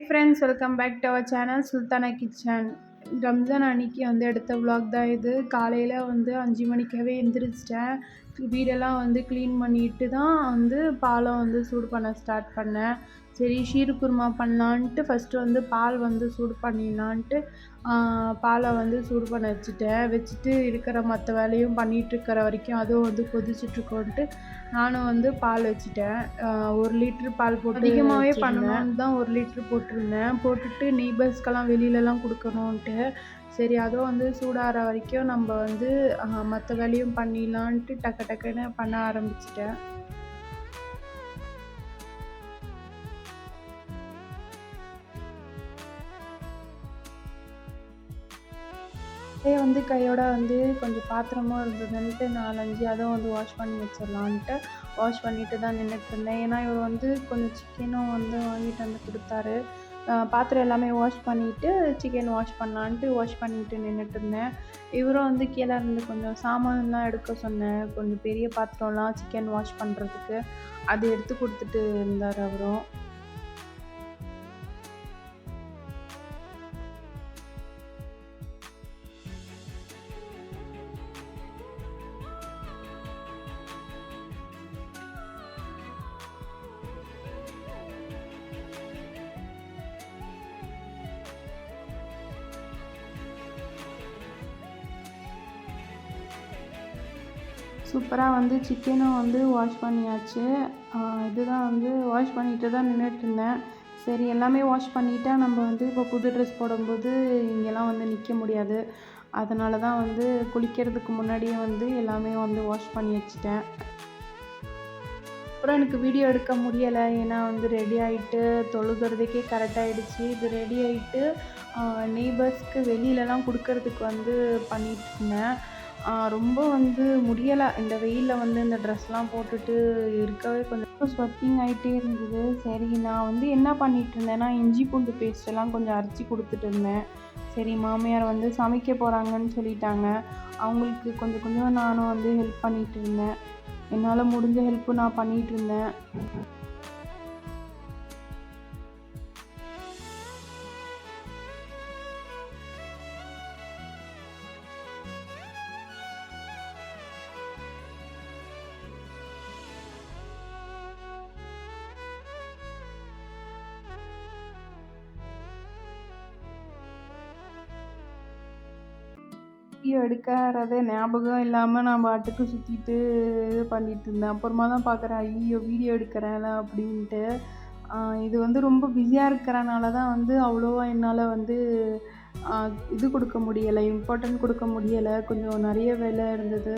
Friends, welcome back to our channel Sultana kitchen. Ramzan அன்னைக்கு வந்து எடுத்த விலாக் தான் இது. காலையில் வந்து 5 மணிக்காகவே எந்திரிச்சிட்டேன். வீடெல்லாம் வந்து க்ளீன் பண்ணிட்டு தான் வந்து பாலை வந்து சூடு பண்ண ஸ்டார்ட் பண்ணேன். சரி, ஷீர் குருமா பண்ணலான்ட்டு ஃபஸ்ட்டு வந்து பால் வந்து சூடு பண்ணிடலான்ட்டு பாலை வந்து சூடு பண்ண வச்சுட்டு இருக்கிற மற்ற வேலையும் பண்ணிகிட்ருக்கிற வரைக்கும் அதுவும் வந்து கொதிச்சிட்ருக்கோன்ட்டு நானும் வந்து பால் வச்சுட்டேன். 1 லிட்ரு பால் போட்டு அதிகமாகவே பண்ணணும்னு தான் 1 லிட்ரு போட்டிருந்தேன். போட்டுட்டு நெய்பர்ஸ்க்கெல்லாம் வெளியிலலாம் கொடுக்கணுன்ட்டு சரி அதுவும் வந்து சூடாகிற வரைக்கும் நம்ம வந்து மற்ற வேலையும் பண்ணிடலான்ட்டு டக்குன்னு பண்ண ஆரம்பிச்சிட்டேன். அதே வந்து கையோட வந்து கொஞ்சம் பாத்திரமும் இருந்ததுன்ட்டு 4-5 அதுவும் வந்து வாஷ் பண்ணி வச்சிடலான்ட்டு வாஷ் பண்ணிட்டு தான் நின்றுட்டுருந்தேன். ஏன்னா இவர் வந்து கொஞ்சம் சிக்கனும் வந்து வாங்கிட்டு வந்து கொடுத்தாரு. பாத்திரம் எல்லாமே வாஷ் பண்ணிவிட்டு சிக்கன் வாஷ் பண்ணலான்ட்டு வாஷ் பண்ணிட்டு நின்றுட்டுருந்தேன். இவரும் வந்து கீழே இருந்து கொஞ்சம் சாமான்லாம் எடுக்க சொன்னேன். கொஞ்சம் பெரிய பாத்திரம்லாம் சிக்கன் வாஷ் பண்ணுறதுக்கு அது எடுத்து கொடுத்துட்டு இருந்தார் அவரும். சூப்பராக வந்து சிக்கனும் வந்து வாஷ் பண்ணியாச்சு. இதுதான் வந்து வாஷ் பண்ணிட்டு தான் நின்றுட்டுருந்தேன். சரி, எல்லாமே வாஷ் பண்ணிட்டா நம்ம வந்து இப்போ புது ட்ரெஸ் போடும்போது இங்கெல்லாம் வந்து நிற்க முடியாது. அதனால தான் வந்து குளிக்கிறதுக்கு முன்னாடியே வந்து எல்லாமே வந்து வாஷ் பண்ணி வச்சுட்டேன். அப்புறம் எனக்கு வீடியோ எடுக்க முடியலை. ஏன்னா வந்து ரெடி ஆகிட்டு தொழுகிறதுக்கே கரெக்டாகிடுச்சு. இது ரெடி ஆகிட்டு நெய்பர்ஸ்க்கு வெளியிலலாம் கொடுக்கறதுக்கு வந்து பண்ணிகிட்ருந்தேன். ரொம்ப வந்து முடியலை. இந்த வெயிலில் வந்து இந்த ட்ரெஸ்லாம் போட்டுட்டு இருக்கவே கொஞ்சம் ஸ்வெட்டிங் ஆகிட்டே இருந்தது. சரி, நான் வந்து என்ன பண்ணிகிட்ருந்தேன்னா இஞ்சி பூண்டு பேஸ்ட்டெல்லாம் கொஞ்சம் அரைச்சி கொடுத்துட்டு இருந்தேன். சரி, மாமியார் வந்து சமைக்க போகிறாங்கன்னு சொல்லிட்டாங்க. அவங்களுக்கு கொஞ்சம் நானும் வந்து ஹெல்ப் பண்ணிகிட்டு இருந்தேன். என்னால் முடிஞ்ச ஹெல்ப்பு நான் பண்ணிகிட்டு இருந்தேன். வீடியோ எடுக்கிறதே ஞாபகம் இல்லாமல் நான் பாட்டுக்கு சுற்றிட்டு இது பண்ணிகிட்டு இருந்தேன். அப்புறமா தான் பார்க்குறேன், ஐயோ வீடியோ எடுக்கிறேன்ல அப்படின்ட்டு. இது வந்து ரொம்ப பிஸியாக இருக்கிறனால தான் வந்து அவ்வளோவா என்னால் வந்து இது கொடுக்க முடியலை, இம்பார்ட்டன்ட் கொடுக்க முடியலை. கொஞ்சம் நிறைய வேலை இருந்தது.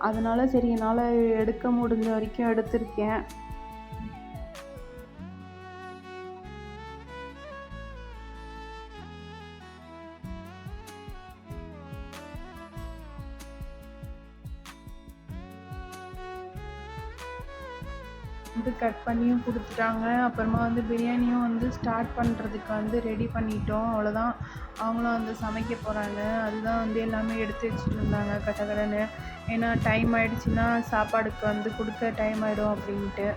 அதனால் சரி, என்னால் எடுக்க முடிஞ்ச வரைக்கும் எடுத்திருக்கேன். வந்து கட் பண்ணியும் கொடுத்துட்டாங்க. அப்புறமா வந்து பிரியாணியும் வந்து ஸ்டார்ட் பண்ணுறதுக்கு வந்து ரெடி பண்ணிட்டோம். அவ்வளோதான், அவங்களும் வந்து சமைக்க போகிறாங்க. அதுதான் வந்து எல்லாமே எடுத்து வச்சுட்டு இருந்தாங்க கடகடன்னு. ஏன்னா டைம் ஆகிடுச்சின்னா சாப்பாடுக்கு வந்து கொடுக்க டைம் ஆகிடும் அப்படின்ட்டு.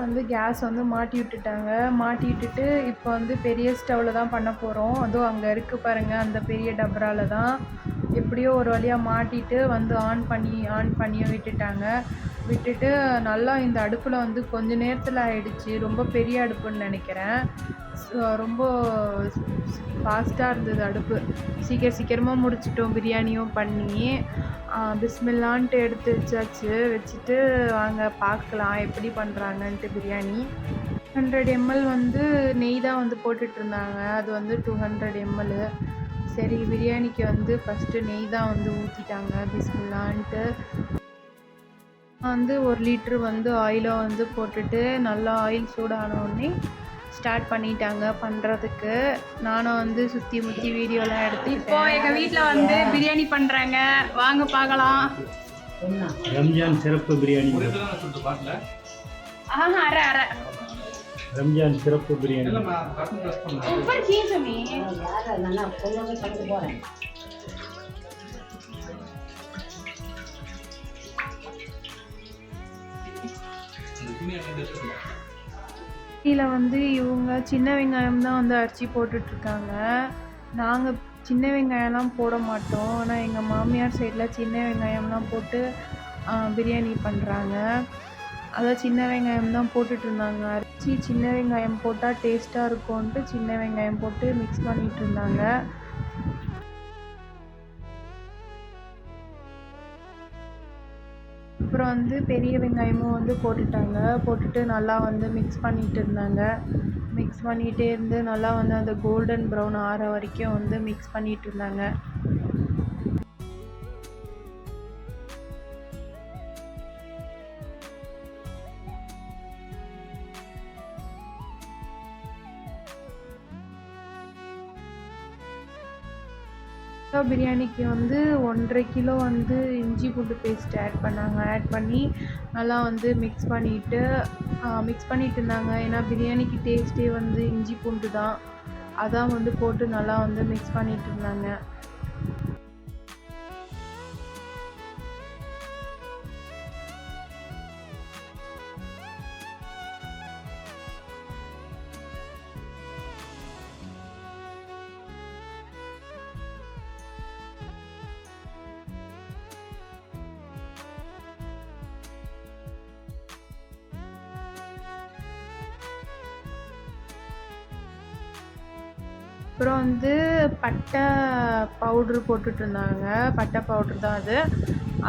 வந்து கேஸ் வந்து மாட்டி விட்டுட்டாங்க. மாட்டி விட்டுட்டு இப்போ வந்து பெரிய ஸ்டவ்வில் தான் பண்ண போகிறோம். அதுவும் அங்கே இருக்குது பாருங்கள், அந்த பெரிய டபராவில் தான். எப்படியோ ஒரு வழியாக மாட்டிட்டு வந்து ஆன் பண்ணியும் விட்டுட்டு நல்லா இந்த அடுப்பில் வந்து கொஞ்ச நேரத்தில் ஆகிடுச்சு. ரொம்ப பெரிய அடுப்புன்னு நினைக்கிறேன். ரொம்ப ஃபாஸ்ட்டாக இருந்தது அடுப்பு. சீக்கிரமாக முடிச்சிட்டோம் பிரியாணியும் பண்ணி. பிஸ்மில்லான்ட்டு எடுத்து வச்சுட்டு வாங்க பார்க்கலாம் எப்படி பண்ணுறாங்கன்ட்டு பிரியாணி. 100 ml வந்து நெய் தான் வந்து போட்டுட்ருந்தாங்க. அது வந்து 200 ml. சரி, பிரியாணிக்கு வந்து ஃபஸ்ட்டு நெய் தான் வந்து ஊற்றிட்டாங்க பிஸ்மில்லான்ட்டு. வந்து 1 லிட்ரு வந்து ஆயிலும் வந்து போட்டுட்டு நல்லா ஆயில் சூடானோடனே ஸ்டார்ட் பண்ணிட்டாங்க பண்ணுறதுக்கு. நானும் வந்து சுற்றி முற்றி வீடியோலாம் எடுத்து இப்போ எங்கள் வீட்டில் வந்து பிரியாணி பண்ணுறாங்க, வாங்க பார்க்கலாம். ரம்ஜான் சிறப்பு பிரியாணி. அரை ரம்ஜான் சிறப்பு பிரியாணி. ऊपर खींच में கீழே வந்து இவங்க சின்ன வெங்காயம் தான் வந்து அரைச்சி போட்டுட்ருக்காங்க. நாங்கள் சின்ன வெங்காயம்லாம் போட மாட்டோம். ஆனால் எங்கள் மாமியார் சைடில் சின்ன வெங்காயம்லாம் போட்டு பிரியாணி பண்ணுறாங்க. அதான் சின்ன வெங்காயம் தான் போட்டுட்ருந்தாங்க. அரைச்சி சின்ன வெங்காயம் போட்டால் டேஸ்ட்டாக இருக்கும்ன்ட்டு சின்ன வெங்காயம் போட்டு மிக்ஸ் பண்ணிகிட்ருந்தாங்க. அப்புறம் வந்து பெரிய வெங்காயமும் வந்து போட்டுட்டாங்க. போட்டுட்டு நல்லா வந்து மிக்ஸ் பண்ணிகிட்டு இருந்தாங்க. மிக்ஸ் பண்ணிகிட்டே இருந்து நல்லா வந்து அந்த கோல்டன் ப்ரௌன் ஆற வரைக்கும் வந்து மிக்ஸ் பண்ணிகிட்டு இருந்தாங்க. பிரியாணிக்கு வந்து 1.5 கிலோ வந்து இஞ்சி பூண்டு பேஸ்ட் ஆட் பண்ணாங்க. ஆட் பண்ணி நல்லா வந்து மிக்ஸ் பண்ணிட்டு இருந்தாங்க. ஏன்னா பிரியாணிக்கு டேஸ்ட்டே வந்து இஞ்சி பூண்டு தான். அதான் வந்து போட்டு நல்லா வந்து மிக்ஸ் பண்ணிட்டு இருந்தாங்க. அப்புறம் வந்து பட்டை பவுட்ரு போட்டுட்ருந்தாங்க. பட்டை பவுட்ரு தான் அது.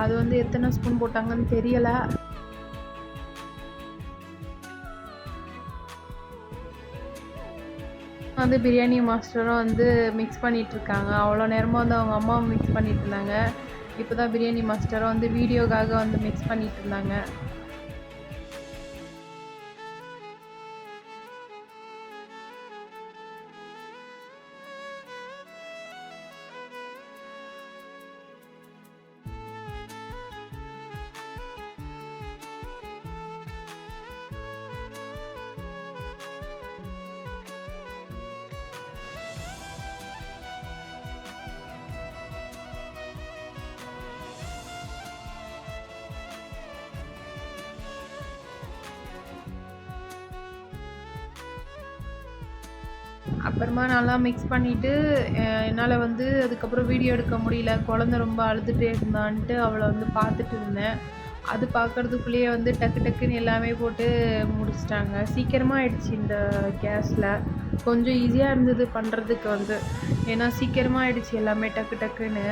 அது வந்து எத்தனை ஸ்பூன் போட்டாங்கன்னு தெரியலை. வந்து பிரியாணி மாஸ்டரும் வந்து மிக்ஸ் பண்ணிகிட்ருக்காங்க. அவ்வளோ நேரமாக வந்து அவங்க அம்மா மிக்ஸ் பண்ணிகிட்டு இருந்தாங்க. இப்போ தான் பிரியாணி மாஸ்டரும் வந்து வீடியோக்காக வந்து மிக்ஸ் பண்ணிகிட்டு இருந்தாங்க. அப்புறமா நல்லா மிக்ஸ் பண்ணிவிட்டு என்னால் வந்து அதுக்கப்புறம் வீடியோ எடுக்க முடியல. குழந்த ரொம்ப அழுதுகிட்டே இருந்தான்ட்டு அவளை வந்து பார்த்துட்டு இருந்தேன். அது பார்க்குறதுக்குள்ளேயே வந்து டக்கு டக்குன்னு எல்லாமே போட்டு முடிச்சிட்டாங்க. சீக்கிரமாக ஆயிடுச்சு இந்த கேஸில். கொஞ்சம் ஈஸியாக இருந்தது பண்ணுறதுக்கு வந்து. ஏன்னா சீக்கிரமாக ஆயிடுச்சு எல்லாமே டக்கு டக்குன்னு.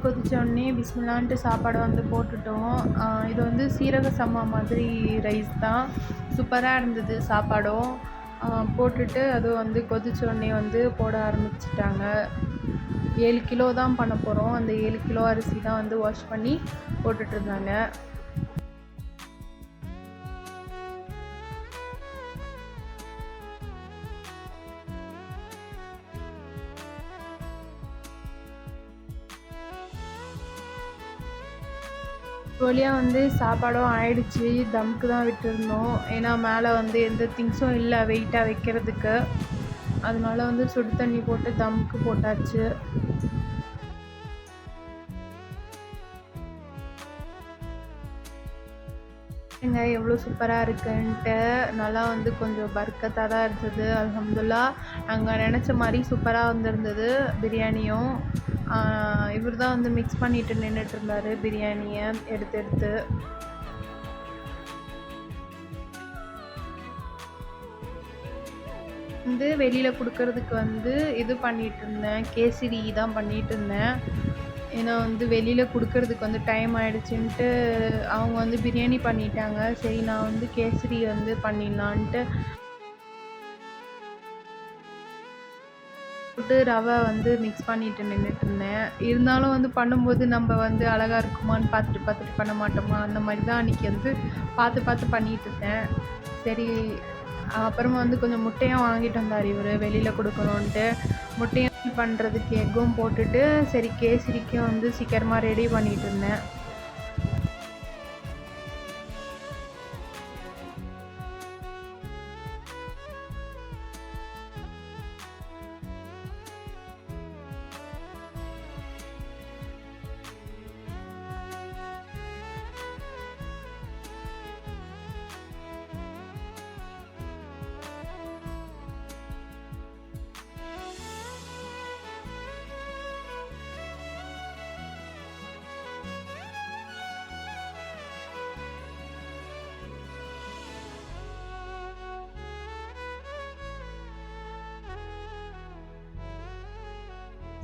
கொதிச்சோடனே பிஸ்மில்லான்ட்டு சாப்பாடு வந்து போட்டுட்டோம். இது வந்து சீரக சம்பா மாதிரி ரைஸ் தான். சூப்பராக இருந்தது சாப்பாடும். போட்டுட்டு அதுவும் வந்து கொதிச்சோடனே வந்து போட ஆரம்பிச்சிட்டாங்க. 7 கிலோ தான் பண்ண போகிறோம். அந்த 7 கிலோ அரிசி தான் வந்து வாஷ் பண்ணி போட்டுட்ருந்தாங்க. வழியாக வந்து சாப்பாடும் ஆயிடுச்சு. தம்க்கு தான் விட்டுருந்தோம். ஏன்னா மேலே வந்து எந்த திங்ஸும் இல்லை வெயிட்டாக வைக்கிறதுக்கு. அதனால வந்து சுடு தண்ணி போட்டு தம்க்கு போட்டாச்சு. எவ்வளோ சூப்பராக இருக்குன்ட்டு நல்லா வந்து கொஞ்சம் பர்க்கத்தாக தான் இருந்தது. அல்ஹம்துலில்லாஹ் நாங்கள் நினச்ச மாதிரி சூப்பராக வந்திருந்தது பிரியாணியும். இவர் தான் வந்து மிக்ஸ் பண்ணிட்டு நின்றுட்டு இருந்தார் பிரியாணியை எடுத்து வந்து வெளியில் கொடுக்கறதுக்கு வந்து இது பண்ணிகிட்டு இருந்தேன். கேசரி தான் பண்ணிகிட்டு இருந்தேன். ஏன்னா வந்து வெளியில் கொடுக்கறதுக்கு வந்து டைம் ஆகிடுச்சின்ட்டு அவங்க வந்து பிரியாணி பண்ணிட்டாங்க. சரி நான் வந்து கேசரி வந்து பண்ணிடலான்ட்டு போட்டு ரவை வந்து மிக்ஸ் பண்ணிட்டு நின்றுட்டு இருந்தேன். இருந்தாலும் வந்து பண்ணும்போது நம்ம வந்து அழகாக இருக்குமான்னு பார்த்துட்டு பார்த்துட்டு பண்ண மாட்டோமா, அந்த மாதிரி தான் அன்றைக்கி வந்து பார்த்து பார்த்து பண்ணிகிட்டு இருந்தேன். சரி, அப்புறமா வந்து கொஞ்சம் முட்டையும் வாங்கிட்டு வந்தார் இவர், வெளியில் கொடுக்கணுன்ட்டு. முட்டையும் பண்ணுறதுக்கு எக்கும் போட்டுட்டு சரி கேசரிக்கும் வந்து சீக்கிரமாக ரெடி பண்ணிகிட்டு இருந்தேன்.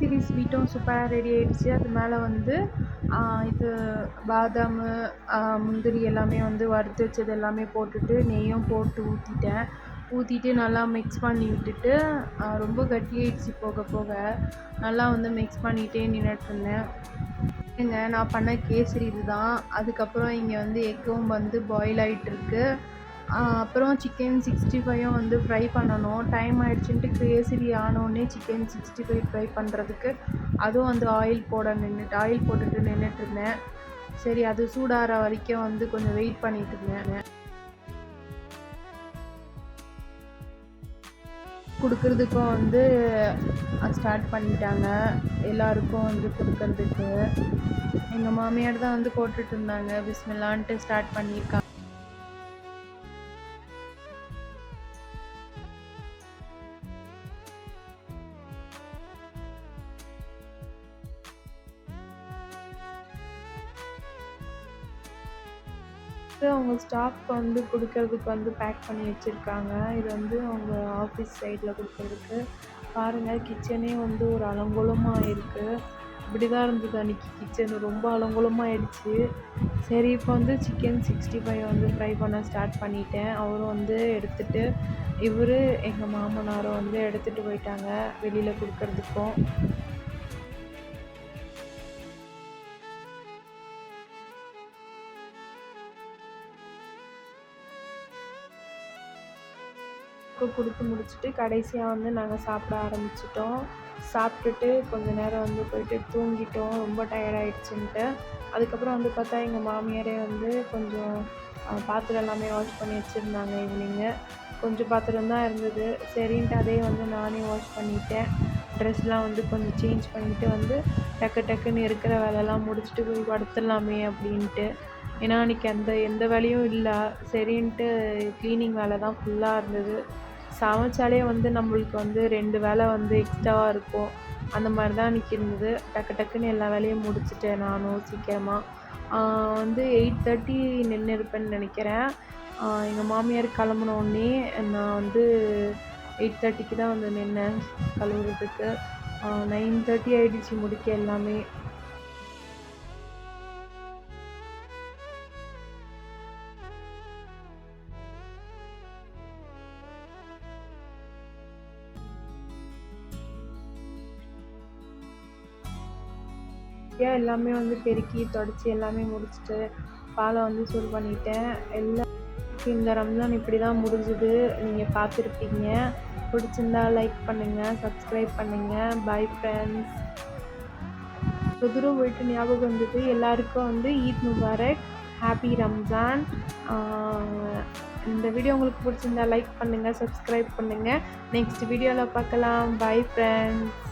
கேசரி ஸ்வீட்டும் சூப்பராக ரெடி ஆகிடுச்சு. அது மேலே வந்து இது பாதாம், முந்திரி எல்லாமே வந்து வறுத்து வச்சது எல்லாமே போட்டுட்டு நெய்யும் போட்டு ஊற்றிட்டு நல்லா மிக்ஸ் பண்ணி விட்டுட்டு ரொம்ப கட்டியாயிடுச்சு போக போக. நல்லா வந்து மிக்ஸ் பண்ணிகிட்டே நின்றுட்டுருந்தேன். நான் பண்ண கேசரி இதுதான். அதுக்கப்புறம் இங்கே வந்து எக்கும் வந்து பாயில் ஆகிட்டுருக்கு. அப்புறம் சிக்கன் 65யும் வந்து ஃப்ரை பண்ணணும். டைம் ஆகிடுச்சுன்ட்டு கேசரி ஆனோடனே சிக்கன் 65 ஃப்ரை பண்ணுறதுக்கு அதுவும் வந்து ஆயில் போட்டுட்டு நின்றுட்டுருந்தேன். சரி, அது சூடாகிற வரைக்கும் வந்து கொஞ்சம் வெயிட் பண்ணிட்டு இருந்தேன். கொடுக்குறதுக்கும் வந்து ஸ்டார்ட் பண்ணிட்டாங்க, எல்லாருக்கும் வந்து கொடுக்கறதுக்கு. எங்கள் மாமியார் தான் வந்து போட்டுட்டு இருந்தாங்க. பிஸ்மில்லான்ட்டு ஸ்டார்ட் பண்ணியிருக்காங்க. அவங்க ஸ்டாஃப்க்கு வந்து கொடுக்கறதுக்கு வந்து பேக் பண்ணி வச்சுருக்காங்க. இது வந்து அவங்க ஆஃபீஸ் சைடில் கொடுக்கறதுக்கு. பாருங்கள், கிச்சனே வந்து ஒரு அலங்கோலமாக இருக்குது. இப்படி தான் இருந்தது அன்றைக்கி கிச்சன், ரொம்ப அலங்கோலமாகிடுச்சு. சரி, இப்போ வந்து சிக்கன் 65 வந்து ஃப்ரை பண்ண ஸ்டார்ட் பண்ணிட்டேன். அவரும் வந்து எடுத்துகிட்டு எங்கள் மாமனாரும் வந்து எடுத்துகிட்டு போயிட்டாங்க வெளியில் கொடுக்கறதுக்கும். கொடுத்து முடிச்சுட்டு கடைசியாக வந்து நாங்கள் சாப்பிட ஆரம்பிச்சிட்டோம். சாப்பிட்டுட்டு கொஞ்ச நேரம் வந்து போயிட்டு தூங்கிட்டோம், ரொம்ப டயர்டாயிடுச்சுன்ட்டு. அதுக்கப்புறம் வந்து பார்த்தா எங்கள் மாமியாரே வந்து கொஞ்சம் பாத்திரம் எல்லாமே வாஷ் பண்ணி வச்சுருந்தாங்க. ஈவினிங்கு கொஞ்சம் பாத்திரம் தான் இருந்தது. சரின்ட்டு அதே வந்து நானே வாஷ் பண்ணிட்டேன். ட்ரெஸ்லாம் வந்து கொஞ்சம் சேஞ்ச் பண்ணிவிட்டு வந்து டக்குன்னு இருக்கிற வேலையெல்லாம் முடிச்சுட்டு போய் படுத்துடலாமே அப்படின்ட்டு. ஏன்னா அன்றைக்கி எந்த வேலையும் இல்லை. சரின்ட்டு க்ளீனிங் வேலை தான் ஃபுல்லாக இருந்தது. சமைச்சாலே வந்து நம்மளுக்கு வந்து 2 வேலை வந்து எக்ஸ்ட்ராவாக இருக்கும். அந்த மாதிரி தான் அன்றைக்கி இருந்தது. டக்குன்னு எல்லா வேலையும் முடிச்சுட்டேன் நானும் சீக்கிரமாக. வந்து 8:30 நின்று இருப்பேன்னு நினைக்கிறேன். எங்கள் மாமியார் கிளம்புனோடனே நான் வந்து 8:30க்கு தான் வந்து நின்றேன் கழுவுறதுக்கு. 9:30 ஆகிடுச்சு முடிக்க எல்லாமே. எல்லாமே வந்து பெருக்கி தொடச்சி எல்லாமே முடிச்சுட்டு பாலை வந்து சூடு பண்ணிட்டேன். எல்லாம் இந்த ரம்ஜான் இப்படி தான் முடிஞ்சுது. நீங்கள் பார்த்துருப்பீங்க. பிடிச்சிருந்தா லைக் பண்ணுங்கள், சப்ஸ்கிரைப் பண்ணுங்கள். Bye friends. ரொம்ப தூரம் போயிட்டு ஞாபகம் வந்தது, எல்லாருக்கும் வந்து ஈத் முபாரக், ஹாப்பி ரம்ஜான். இந்த வீடியோ உங்களுக்கு பிடிச்சிருந்தா லைக் பண்ணுங்கள், சப்ஸ்கிரைப் பண்ணுங்கள். நெக்ஸ்ட் வீடியோவில் பார்க்கலாம். Bye friends.